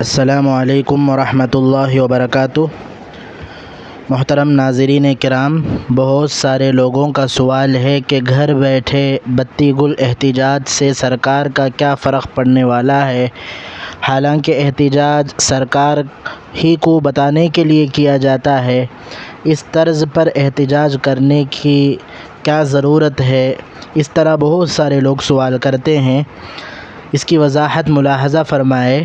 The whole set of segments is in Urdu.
السلام علیکم ورحمۃ اللہ وبرکاتہ۔ محترم ناظرین کرام، بہت سارے لوگوں کا سوال ہے کہ گھر بیٹھے بتی گل احتجاج سے سرکار کا کیا فرق پڑنے والا ہے۔ حالانکہ احتجاج سرکار ہی کو بتانے کے لیے کیا جاتا ہے، اس طرز پر احتجاج کرنے کی کیا ضرورت ہے، اس طرح بہت سارے لوگ سوال کرتے ہیں۔ اس کی وضاحت ملاحظہ فرمائے۔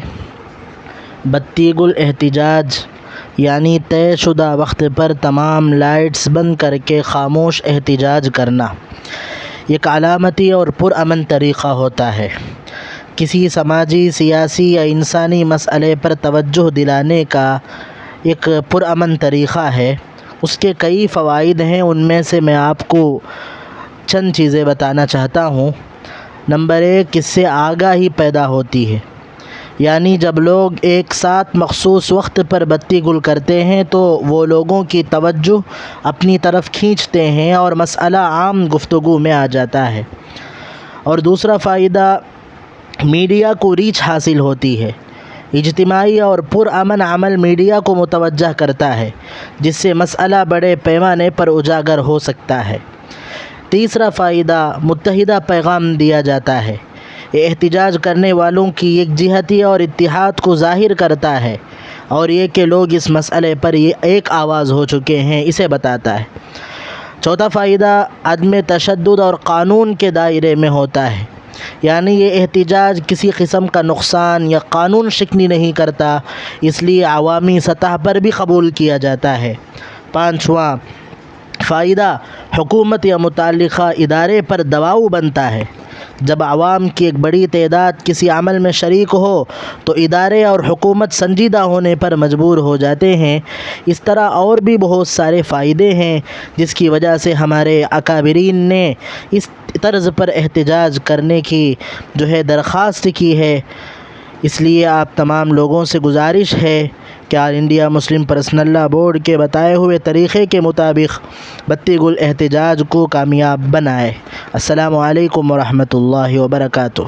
بتی گل احتجاج یعنی طے شدہ وقت پر تمام لائٹس بند کر کے خاموش احتجاج کرنا، ایک علامتی اور پرامن طریقہ ہوتا ہے۔ کسی سماجی، سیاسی یا انسانی مسئلے پر توجہ دلانے کا ایک پرامن طریقہ ہے۔ اس کے کئی فوائد ہیں، ان میں سے میں آپ کو چند چیزیں بتانا چاہتا ہوں۔ نمبر 1، اس سے آگاہی پیدا ہوتی ہے، یعنی جب لوگ ایک ساتھ مخصوص وقت پر بتی گل کرتے ہیں تو وہ لوگوں کی توجہ اپنی طرف کھینچتے ہیں اور مسئلہ عام گفتگو میں آ جاتا ہے۔ اور دوسرا فائدہ، میڈیا کو ریچ حاصل ہوتی ہے۔ اجتماعی اور پرامن عمل میڈیا کو متوجہ کرتا ہے، جس سے مسئلہ بڑے پیمانے پر اجاگر ہو سکتا ہے۔ تیسرا فائدہ، متحدہ پیغام دیا جاتا ہے۔ یہ احتجاج کرنے والوں کی یکجہتی اور اتحاد کو ظاہر کرتا ہے، اور یہ کہ لوگ اس مسئلے پر ایک آواز ہو چکے ہیں، اسے بتاتا ہے۔ چوتھا فائدہ، عدم تشدد اور قانون کے دائرے میں ہوتا ہے، یعنی یہ احتجاج کسی قسم کا نقصان یا قانون شکنی نہیں کرتا، اس لیے عوامی سطح پر بھی قبول کیا جاتا ہے۔ پانچواں فائدہ، حکومت یا متعلقہ ادارے پر دباؤ بنتا ہے۔ جب عوام کی ایک بڑی تعداد کسی عمل میں شریک ہو تو ادارے اور حکومت سنجیدہ ہونے پر مجبور ہو جاتے ہیں۔ اس طرح اور بھی بہت سارے فائدے ہیں، جس کی وجہ سے ہمارے اکابرین نے اس طرز پر احتجاج کرنے کی درخواست کی ہے۔ اس لیے آپ تمام لوگوں سے گزارش ہے کہ all India Muslim personal law board کے بتائے ہوئے طریقے کے مطابق بتی گل احتجاج کو کامیاب بنائیں۔ السلام علیکم ورحمۃ اللہ وبرکاتہ۔